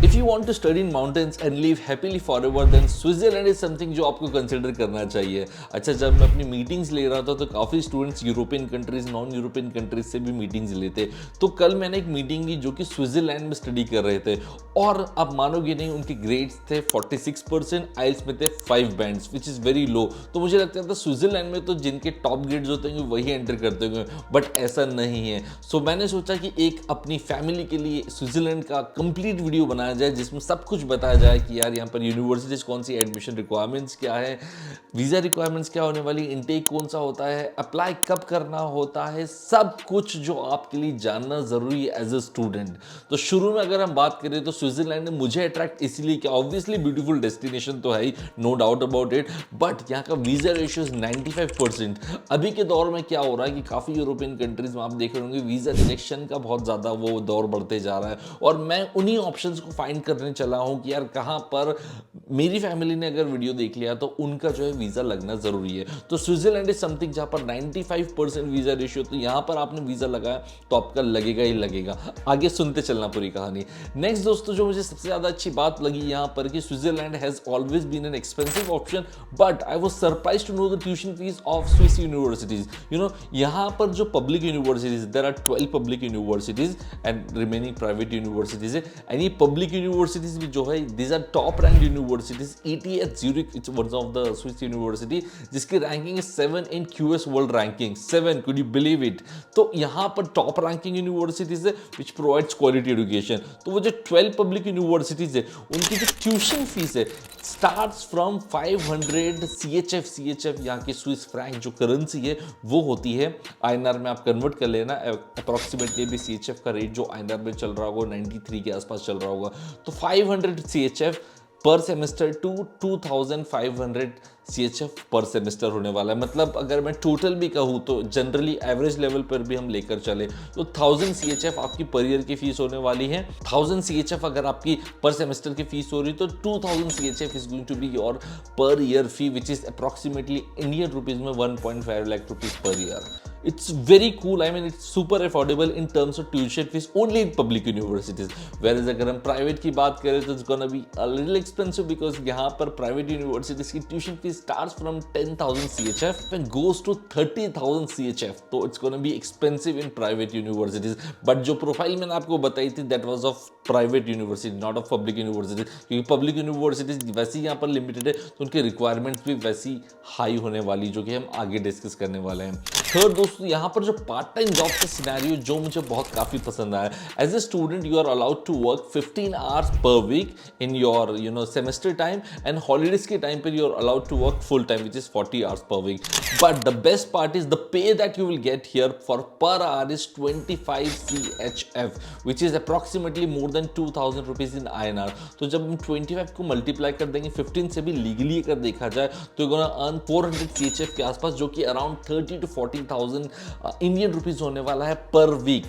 If you want to study in mountains and live happily forever then Switzerland is something जो आपको consider करना चाहिए। अच्छा, जब मैं अपनी मीटिंग्स ले रहा था तो काफ़ी students European countries, non European countries से भी मीटिंग्स लेते। तो कल मैंने एक मीटिंग ली जो कि स्विट्जरलैंड में स्टडी कर रहे थे, और आप मानोगे नहीं, उनके ग्रेड्स थे 46%, आइल्स में थे 5 bands which is very low. तो मुझे लगता था स्विट्जरलैंड में तो जिनके टॉप ग्रेड्स होते होंगे वही एंटर करते होंगे, बट ऐसा नहीं है। सो मैंने सोचा कि एक अपनी फैमिली के लिए स्विट्जरलैंड का कंप्लीट वीडियो बनाया जाए जिसमें सब कुछ बताया जाए कि यार यहाँ पर यूनिवर्सिटीज कौन सी, एडमिशन रिक्वायरमेंट्स क्या है, वीज़ा रिक्वायरमेंट्स क्या होने वाली, इनटेक कौन सा होता है, अप्लाई कब करना होता है, सब कुछ जो आपके लिए जानना ज़रूरी है एज अ स्टूडेंट। तो शुरू में अगर हम बात करें तो स्विट्जरलैंड ने मुझे अट्रैक्ट इसीलिए कि ऑब्वियसली ब्यूटीफुल डेस्टिनेशन तो है ही, no doubt about it, but यहाँ का वीज़ा रेशियो 95%। अभी के दौर में क्या हो रहा है कि काफ़ी यूरोपियन कंट्रीज में आप देख रहे होंगे वीज़ा रिजेक्शन का बहुत ज़्यादा वो दौर बढ़ते जा रहा है, और मैं उन्हीं ऑप्शंस को फाइंड करने चला हूँ कि यार कहाँ पर मेरी फैमिली ने अगर वीडियो देख लिया तो उनका जो है वीज़ा लगना ज़रूरी है। तो स्विट्जरलैंड इज समथिंग जहाँ पर 95% वीज़ा रेशियो, तो यहाँ पर आपने वीज़ा लगाया तो आपका लगेगा ही लगेगा। आगे सुनते चलना पूरी कहानी। नेक्स्ट दोस्तों, जो मुझे सबसे ज़्यादा अच्छी बात लगी यहाँ पर कि Switzerland has always been an expensive option, but I was surprised to know the tuition fees of Swiss universities. यहाँ पर जो public universities, there are 12 public universities and remaining private universities है। एंड ये पब्लिक यूनिवर्सिटीज़ भी जो है these are top rank universities. ETH Zurich, it's one of the Swiss university जिसकी ranking है 7 in QS world ranking 7, could you believe it. तो यहाँ पर टॉप रैंकिंग यूनिवर्सिटीज़ है विच प्रोवाइड्स क्वालिटी एजुकेशन। तो वो जो 12 पब्लिक यूनिवर्सिटीज़ है उनकी जो ट्यूशन फीस है स्टार्ट्स फ्रॉम 500 CHF यहाँ की स्विस फ्रैंक जो करेंसी है वो होती है, INR में आप कन्वर्ट कर लेना, अप्रॉक्सीमेटली भी CHF का रेट जो INR में चल रहा होगा 93 के आसपास चल रहा होगा। तो 500 CHF पर सेमेस्टर टू 2500 CHF पर सेमेस्टर होने वाला है। मतलब अगर मैं टोटल भी कहूँ तो जनरली एवरेज लेवल पर भी हम लेकर चले तो 1000 CHF आपकी पर ईयर की फीस होने वाली है। 1000 CHF अगर आपकी पर सेमेस्टर की फीस हो रही तो 2000 CHF is going to be your per year fee which is approximately Indian rupees में 1.5 lakh rupees per year. It's very cool. I mean, it's super affordable in terms of tuition fees only in public universities. Whereas अगर हम private की बात करें तो it's gonna be a little expensive because यहाँ पर private universities की tuition fees starts from 10,000 CHF and goes to 30,000 CHF. तो it's gonna be expensive in private universities. But जो प्रोफाइल मैंने आपको बताई थी that was of private university, not of public university. क्योंकि public universities वैसे यहाँ पर limited है तो उनके requirements भी वैसी हाई होने वाली जो कि हम आगे डिस्कस करने वाले हैं। थर्ड दोस्तों, यहाँ पर जो पार्ट टाइम जॉब का सिनेरियो जो मुझे बहुत काफ़ी पसंद आया, as a student you are allowed to work 15 hours per week in your semester time and holidays के टाइम पर you are allowed to work full time which is 40 hours per week. But the best part is the pay that you will get here for per hour is 25 CHF which is approximately more than 2000 rupees in INR। तो जब हम 25 को multiply कर देंगे 15 से भी legally अगर देखा जाए तो यू गोना अर्न 400 CHF के आसपास, जो कि अराउंड 30 to 40,000 इंडियन रुपीज होने वाला है per week.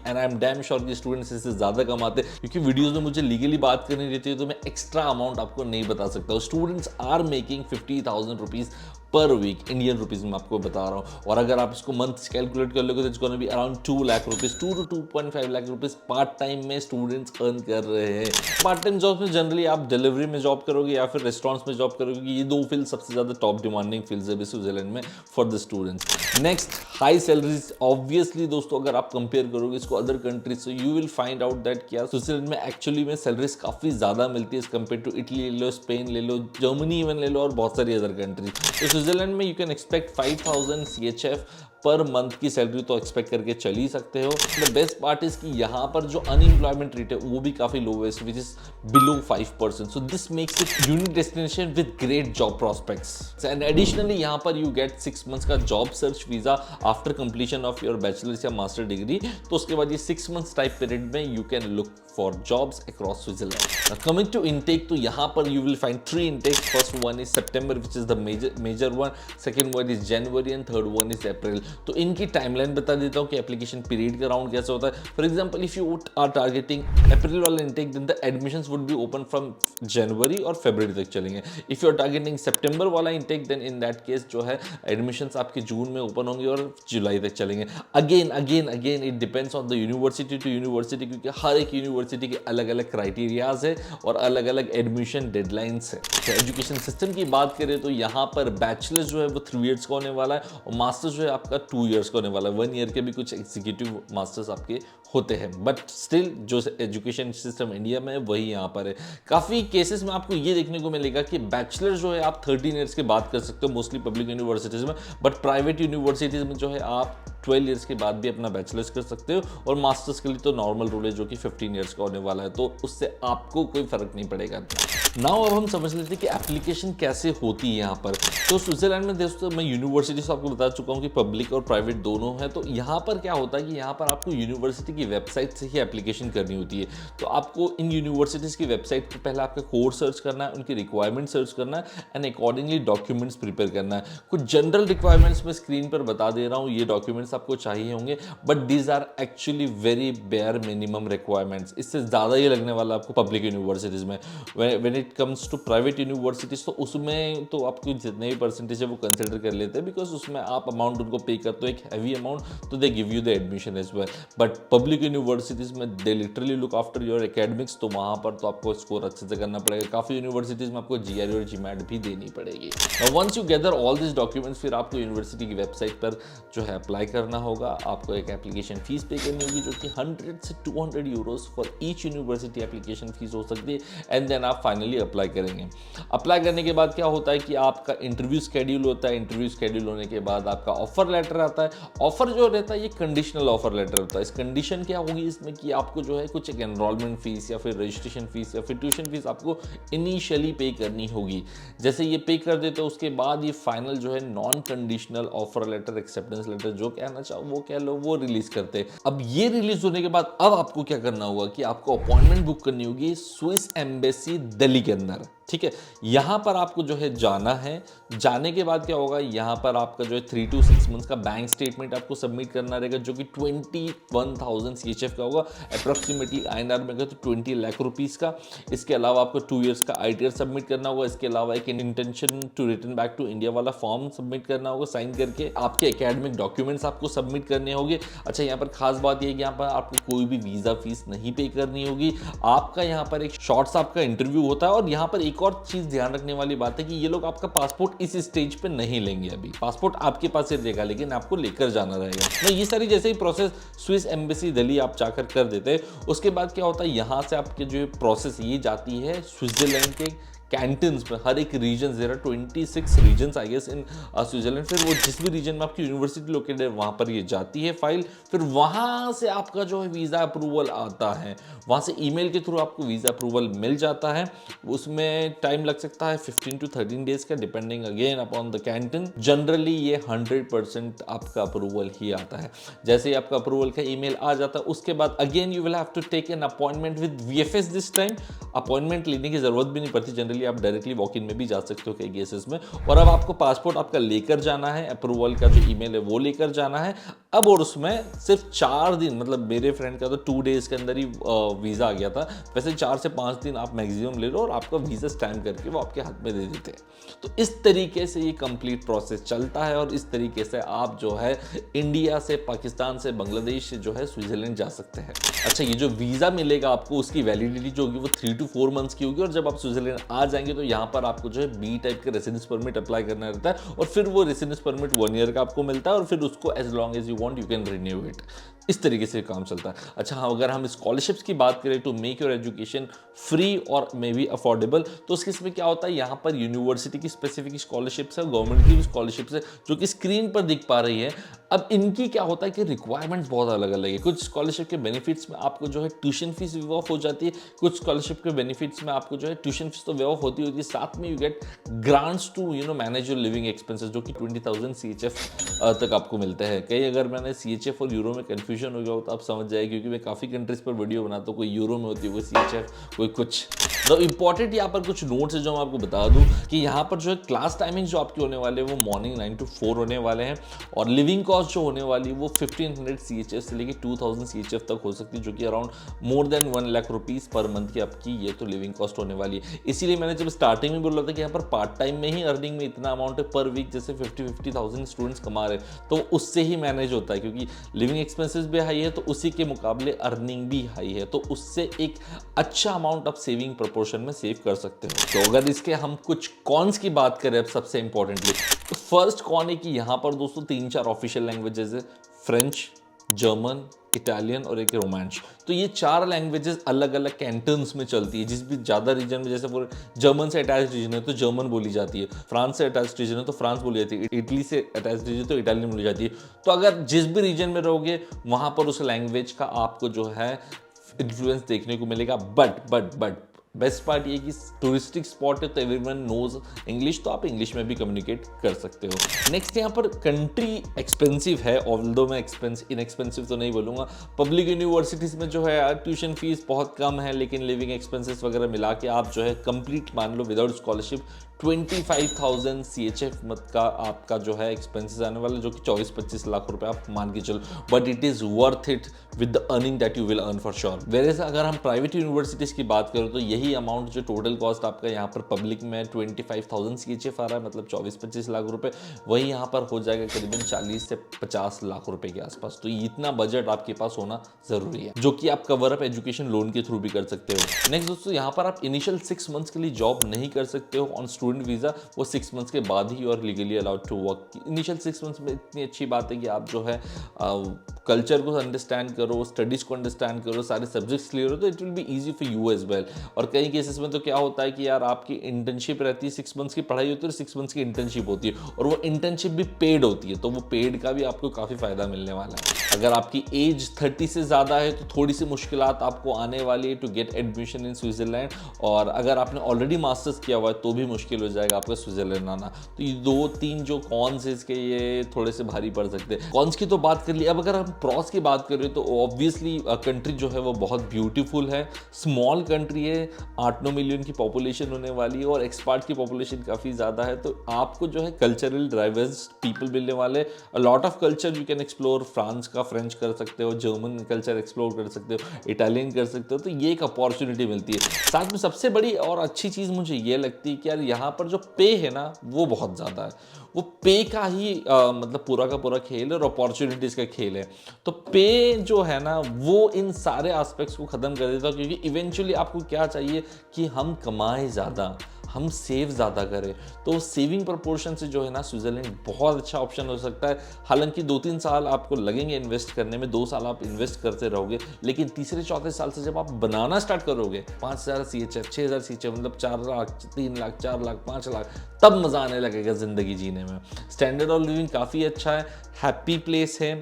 And I am damn sure कि स्टूडेंट्स इससे ज़्यादा कमाते हैं, क्योंकि वीडियोस में मुझे लीगली बात करनी रहती है तो मैं एक्स्ट्रा अमाउंट आपको नहीं बता सकता। Students are making 50,000 rupees per week Indian rupees में आपको बता रहा हूँ। और अगर आप इसको मंथ कैलकुलेट कर लोगे तो it's gonna be around 2 lakh rupees, 2 to 2.5 lakh rupees part time में स्टूडेंट्स अर्न कर रहे हैं। पार्ट टाइम जॉब में जनरली आप डिलीवरी में जॉब करोगे या फिर रेस्टोरेंट्स में जॉब करोगे, ये दो फील्ड सबसे ज़्यादा टॉप डिमांडिंग फील्ड्स है स्विट्जरलैंड में for the students. Next, high salaries. Obviously दोस्तों अगर आप कंपेयर करोगे इसको अदर कंट्रीज से you will find out that क्या स्विट्जरलैंड में एक्चुअली में सैलरीज काफ़ी ज़्यादा मिलती है एज कम्पेयर टू इटली ले लो, स्पेन ले लो, जर्मनी इवन ले लो और बहुत सारी अदर कंट्रीज। तो स्विट्जरलैंड में you can expect 5,000 CHF per month की सैलरी तो एक्सपेक्ट करके चल ही सकते हो। द बेस्ट पार्ट इज कि यहाँ पर जो अनएम्प्लॉयमेंट रेट है वो भी काफ़ी लो है, which is below 5%। So this makes it unique destination with great job prospects. And additionally यहाँ पर यू गेट 6 मंथ्स का job search visa after completion of your bachelor's या मास्टर डिग्री। तो उसके बाद ये 6 मंथ्स टाइप पीरियड में you can look for jobs across Switzerland. Coming to intake, तो यहाँ पर you will find 3 intakes. First one is September, which is the major one, second one is January and third one is April। तो इनकी timeline बता देता हूँ कि application period का राउंड कैसे होता है। For example if you are targeting April वाला intake, then the admissions would be open from January और फरवरी तक चलेंगे। इफ यू आर टारगेटिंग सितंबर वाला intake, then in that case जो है एडमिशंस आपके जून में ओपन होंगे और जुलाई तक चलेंगे। Again it depends on the university to university, क्योंकि हर एक यूनिवर्सिटी के अलग अलग क्राइटेरियाज है और अलग अलग एडमिशन डेडलाइंस है। तो एजुकेशन सिस्टम की बात करें तो यहाँ पर बैचलर्स जो है वो 3 इयर्स का होने वाला है और मास्टर्स जो है आपका 2 इयर्स का होने वाला है। 1 ईयर के भी कुछ एग्जीक्यूटिव मास्टर्स आपके होते हैं, बट स्टिल जो एजुकेशन सिस्टम इंडिया में है वही यहाँ पर है। काफ़ी केसेस में आपको ये देखने को मिलेगा कि बैचलर जो है आप 13 इयर्स के बाद कर सकते हो मोस्टली पब्लिक यूनिवर्सिटीज़ में, बट प्राइवेट यूनिवर्सिटीज़ में जो है आप 12 इयर्स के बाद भी अपना बैचलर्स कर सकते हो और मास्टर्स के लिए तो नॉर्मल रूल है जो कि 15 इयर्स का होने वाला है, तो उससे आपको कोई फर्क नहीं पड़ेगा। नाउ अब हम समझ लेते हैं कि एप्लीकेशन कैसे होती है यहाँ पर। तो स्विट्जरलैंड में दोस्तों मैं यूनिवर्सिटी से आपको बता चुका हूँ कि पब्लिक और प्राइवेट दोनों है। तो यहाँ पर क्या होता है कि यहाँ पर आपको यूनिवर्सिटी की वेबसाइट से ही एप्लीकेशन करनी होती है। तो आपको इन यूनिवर्सिटीज़ की वेबसाइट पर पहले आपका कोर्स सर्च करना है, उनकी रिक्वायरमेंट सर्च करना है एंड अकॉर्डिंगली डॉक्यूमेंट्स प्रिपेयर करना है। कुछ जनरल रिक्वायरमेंट्स मैं स्क्रीन पर बता दे रहा हूँ, ये डॉक्यूमेंट्स आपको चाहिए होंगे, but these are actually very bare minimum requirements. इससे ज़्यादा ही लगने वाला आपको पब्लिक यूनिवर्सिटीज़ में। When it comes to private universities तो उसमें तो आपको जितने भी परसेंटेज है वो कंसिडर कर लेते हैं, बिकॉज उसमें आप अमाउंट उनको पे करते हो एक हैवी अमाउंट, तो they give you the admission as well. But public universities में they literally look after your academics, तो वहाँ पर तो आपको स्कोर अच्छे से करना पड़ेगा। काफ़ी यूनिवर्सिटीज़ में आपको GRE और GMAT भी देनी पड़ेगी। Once you gather all this documents, फिर आपको यूनिवर्सिटी की वेबसाइट पर जो है अप्लाई करना होगा। आपको एक एप्लीकेशन फीस पे करनी होगी जो कि 100 से 200 Euros for each university application fees हो सकती है, एंड देन आप फाइनली अप्लाई करेंगे। अप्लाई करने के बाद क्या होता है कि आपका इंटरव्यू शेड्यूल होता है। इंटरव्यू शेड्यूल होने के बाद आपका ऑफर लेटर आता है। ऑफर जो रहता है ये कंडीशनल ऑफर लेटर होता है। इस कंडीशन क्या होगी इसमें कि आपको जो है कुछ एक एनरोलमेंट फीस या फिर रजिस्ट्रेशन फीस या फिर ट्यूशन फीस आपको इनिशियली पे करनी होगी। जैसे ये पे कर देते हो उसके बाद ये फाइनल जो है non conditional offer letter, acceptance letter, जो कहना चाहो वो कह लो, वो रिलीज करते हैं। अब ये रिलीज होने के बाद अब आपको क्या करना होगा कि आपको अपॉइंटमेंट बुक करनी होगी स्विस एम्बेसी दिल्ली के अंदर। ठीक है, यहाँ पर आपको जो है जाना है। जाने के बाद क्या होगा, यहाँ पर आपका जो है 3 to 6 मंथ्स का बैंक स्टेटमेंट आपको सबमिट करना रहेगा जो कि 21,000 CHF का होगा, अप्रॉक्सीमेटली INR में तो 20 लाख रुपीज़ का। इसके अलावा आपको 2 इयर्स का ITR सबमिट करना होगा। इसके अलावा एक intention to return back to India वाला फॉर्म सबमिट करना होगा साइन करके। आपके एकेडमिक डॉक्यूमेंट्स आपको सबमिट करने होंगे। अच्छा, यहाँ पर खास बात यह है कि यहाँ पर आपको कोई भी वीज़ा फीस नहीं पे करनी होगी। आपका यहाँ पर एक शॉर्ट्स आपका इंटरव्यू होता है और यहाँ पर एक और चीज़ ध्यान रखने वाली बात है कि ये लोग आपका पासपोर्ट इस स्टेज पे नहीं लेंगे। अभी पासपोर्ट आपके पास ही रहेगा, लेकिन आपको लेकर जाना रहेगा। तो ये सारी जैसे ही प्रोसेस स्विस एम्बेसी दिल्ली आप जाकर कर देते हैं, उसके बाद क्या होता है, यहाँ से आपके जो प्रोसेस ये जाती है स्विट्जरलैंड के कैंटन्स में। हर एक region, there are 26 regions I guess in Switzerland. फिर वो जिस भी रीजन में आपकी यूनिवर्सिटी लोकेटेड है वहाँ पर ये जाती है फाइल। फिर वहाँ से आपका जो है वीज़ा अप्रूवल आता है। वहाँ से ईमेल के थ्रू आपको वीज़ा अप्रूवल मिल जाता है। उसमें टाइम लग सकता है 15 to 13 डेज का, depending again upon the Canton. Generally ये 100% आपका अप्रूवल ही आता है। जैसे ही आपका अप्रूवल का ईमेल आ जाता है उसके बाद again you will have to take an appointment with VFS। This time appointment लेने की जरूरत भी नहीं पड़ती, जनरली आप डायरेक्टली वॉक इन में भी जा सकते हो कई केसेस में। और अब आपको पासपोर्ट आपका लेकर जाना है, अप्रूवल का जो ईमेल है वो लेकर जाना है अब। और उसमें सिर्फ 4 दिन, मतलब मेरे फ्रेंड का तो 2 डेज के अंदर ही वीज़ा आ गया था। वैसे 4 से 5 दिन आप मैक्सिमम ले लो और आपका वीज़ा स्टैम्प करके वो आपके हाथ में दे देते हैं। तो इस तरीके से ये कंप्लीट प्रोसेस चलता है और इस तरीके से आप जो है इंडिया से, पाकिस्तान से, बांग्लादेश से जो है स्विट्जरलैंड जा सकते हैं। अच्छा, ये जो वीज़ा मिलेगा आपको उसकी वैलिडिटी जो होगी वो 3 to 4 मंथ्स की होगी। और जब आप स्विट्जरलैंड आ जाएंगे तो यहाँ पर आपको जो है B टाइप का रेसिडेंस परमिट अप्लाई करना रहता है और फिर वो रेसिडेंस परमिट 1 ईयर का आपको मिलता है और फिर उसको as long as you want you can renew it. इस तरीके से काम चलता है। अच्छा हाँ, अगर हम स्कॉलरशिप्स की बात करें to make your education free और मे बी अफोर्डेबल, तो उसके इसमें क्या होता है, यहाँ पर यूनिवर्सिटी की स्पेसिफिक स्कॉलरशिप्स है, गवर्नमेंट की भी स्कॉलरशिप्स है जो कि स्क्रीन पर दिख पा रही है। अब इनकी क्या होता है कि रिक्वायरमेंट्स बहुत अलग अलग है। कुछ स्कॉलरशिप के बेनिफिट्स में आपको जो है ट्यूशन फीस वेव ऑफ हो जाती है, कुछ स्कॉलरशिप के बेनिफिट्स में आपको जो है ट्यूशन फीस तो वेव ऑफ होती है, साथ में you get grants to manage your living expenses, जो कि 20,000 CHF तक आपको मिलते हैं। कई अगर मैंने CHF और यूरो में कन्फ्यूजन हो गया हो तो आप समझ जाए, क्योंकि मैं काफ़ी कंट्रीज पर वीडियो बनाता हूँ, कोई यूरो में होती है, कोई CHF, कोई कुछ। तो इंपॉर्टेंट यहाँ पर कुछ नोट्स है जो मैं आपको बता दूं कि यहाँ पर जो है क्लास टाइमिंग जो आपकी होने वाले हैं वो मॉर्निंग 9 to 4 होने वाले हैं, और लिविंग कॉस्ट जो होने वाली है वो 1500 CHF से लेके 2000 CHF तक हो सकती है, जो कि around more than 1 lakh rupees per month की आपकी ये तो लिविंग कॉस्ट होने वाली है। इसीलिए मैंने जब स्टार्टिंग में बोला था कि यहाँ पर पार्ट टाइम में ही अर्निंग में इतना अमाउंट है पर वीक, जैसे 50,000 स्टूडेंट्स कमा रहे तो उससे ही मैनेज होता है, क्योंकि लिविंग एक्सपेंसेस भी हाई है तो उसी के मुकाबले अर्निंग भी हाई है, तो उससे एक अच्छा अमाउंट आप सेविंग प्रोपोर्शन में सेव कर सकते हो। तो अगर इसके हम कुछ कॉन्स की बात करें अब सबसे इंपॉर्टेंटली, तो फर्स्ट कॉन है कि यहाँ पर दोस्तों 3-4 ऑफिशियल लैंग्वेजेस है, फ्रेंच, जर्मन, इटालियन और एक रोमांच। तो ये 4 लैंग्वेजेस अलग अलग कैंटन्स में चलती है। जिस भी ज़्यादा रीजन में, जैसे पूरे जर्मन से अटैच रीजन है तो जर्मन बोली जाती है, फ्रांस से अटैच रीजन है तो फ्रांस बोली जाती है, इटली से अटैच रीजन तो इटालियन बोली जाती है। तो अगर जिस भी रीजन में रहोगे वहाँ पर उस लैंग्वेज का आपको जो है इन्फ्लुएंस देखने को मिलेगा। बट बेस्ट पार्ट ये कि टूरिस्टिक स्पॉट है तो एवरीवन नोज इंग्लिश, तो आप इंग्लिश में भी कम्युनिकेट कर सकते हो। नेक्स्ट यहाँ पर कंट्री एक्सपेंसिव है, ऑल्दो मैं इनएक्सपेंसिव तो नहीं बोलूँगा। पब्लिक यूनिवर्सिटीज़ में जो है ट्यूशन फीस बहुत कम है, लेकिन लिविंग एक्सपेंसेस वगैरह मिला के आप जो है कंप्लीट मान लो विदाउट स्कॉलरशिप 25,000 CHF मत का आपका जो है एक्सपेंसेस आने वाला, जो कि 24-25 लाख रुपए आप मान के चलो। But it is worth it with the earning that you will earn for sure. Whereas अगर हम प्राइवेट यूनिवर्सिटीज़ की बात करें तो यही अमाउंट जो टोटल कॉस्ट आपका यहाँ पर पब्लिक में 25,000 CHF आ रहा है, मतलब 24-25 लाख रुपए, वही यहाँ पर हो जाएगा करीबन 40 से 50 लाख रुपए के आसपास। तो इतना बजट आपके पास होना जरूरी है, जो कि आप कवर अप एजुकेशन लोन के थ्रू भी कर सकते हो। नेक्स्ट दोस्तों, यहाँ पर आप इनिशियल 6 मंथ्स के लिए जॉब नहीं कर सकते हो ऑन स्टूडेंट वीज़ा, वो 6 मंथ्स के बाद ही और legally allowed to work. Initial 6 months में इतनी अच्छी बात है कि आप जो है कल्चर को अंडरस्टैंड करो, स्टडीज़ को अंडरस्टैंड करो, सारे सब्जेक्ट्स क्लियर हो, तो it will be easy for you as well. और कई केसेस में तो क्या होता है कि यार आपकी इंटर्नशिप रहती है, 6 मंथ्स की पढ़ाई होती है और 6 मंथ्स की इंटर्नशिप होती है, और वो इंटर्नशिप भी पेड होती है, तो वो पेड का भी आपको काफ़ी फ़ायदा मिलने वाला है। अगर आपकी एज 30 से ज़्यादा है तो थोड़ी सी मुश्किलात आपको आने वाली है to get admission in Switzerland, और अगर आपने ऑलरेडी मास्टर्स किया हुआ है तो भी मुश्किल हो जाएगा आपका स्विट्ज़रलैंड आना। तो ये 2-3 जो कॉन्स है इसके, ये थोड़े से भारी पड़ सकते हैं। कॉन्स की तो बात कर ली, अब अगर हम प्रॉस की बात करें तो ऑब्वियसली कंट्री जो है वो बहुत ब्यूटीफुल है, स्मॉल कंट्री है, 8-9 मिलियन की पॉपुलेशन होने वाली है और एक्सपार्ट की पॉपुलेशन काफ़ी ज़्यादा है, तो आपको जो है कल्चरल ड्राइवर्स पीपल मिलने वाले, a lot of culture you can explore. France का फ्रेंच कर सकते हो, जर्मन कल्चर एक्सप्लोर कर सकते हो, इटालियन कर सकते हो, तो ये एक अपॉर्चुनिटी मिलती है। साथ में सबसे बड़ी और अच्छी चीज़ मुझे ये लगती है कि यार यहाँ पर जो पे है ना वो बहुत ज़्यादा है, वो पे का ही मतलब पूरा का पूरा खेल है और अपॉर्चुनिटीज़ का खेल है। तो पे जो है ना वो इन सारे एस्पेक्ट्स को ख़त्म कर देता है, क्योंकि इवेंचुअली आपको क्या चाहिए कि हम कमाएं ज़्यादा, हम सेव ज़्यादा करें। तो सेविंग प्रोपोर्शन से जो है ना स्विट्ज़रलैंड बहुत अच्छा ऑप्शन हो सकता है। हालांकि 2-3 साल आपको लगेंगे इन्वेस्ट करने में, 2 साल आप इन्वेस्ट करते रहोगे, लेकिन तीसरे-चौथे साल से जब आप बनाना स्टार्ट करोगे 5,000 CHF, 6,000 CHF, मतलब 4 लाख, 3 लाख, 4 लाख, 5 लाख, तब मज़ा आने लगेगा ज़िंदगी जीने में। स्टैंडर्ड ऑफ लिविंग काफ़ी अच्छा है, हैप्पी प्लेस है,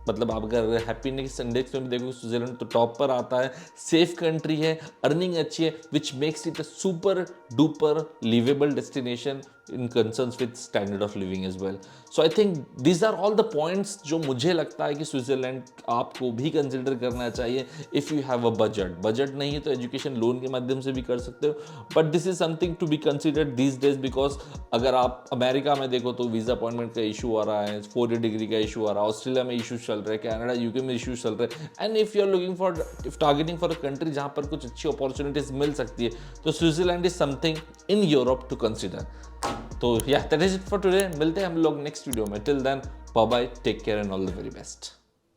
मतलब आप अगर हैप्पीनेस इंडेक्स में भी देखो स्विट्ज़रलैंड तो टॉप पर आता है। सेफ कंट्री है, अर्निंग अच्छी है, which makes it a super duper livable destination in concerns with standard of living as well. So I think these are all the points जो मुझे लगता है कि स्विट्ज़रलैंड आपको भी कंसिडर करना चाहिए if you have a budget नहीं है तो एजुकेशन लोन के माध्यम से भी कर सकते हो, but this is something to be considered these days, because अगर आप अमेरिका में देखो तो वीज़ा अपॉइंटमेंट का इशू आ रहा है, 4 ईयर डिग्री का इशू आ रहा है, ऑस्ट्रेलिया में इशू चल रहे हैं, कनाडा यूके में इशू चल रहे हैं, and if you are looking for targeting for a country जहाँ पर कुछ अच्छी अपॉर्चुनिटीज मिल सकती है, तो Switzerland is something in Europe to consider. तो yeah that is it for today, मिलते हैं हम लोग नेक्स्ट वीडियो में। Till then bye bye, take care and all the very best.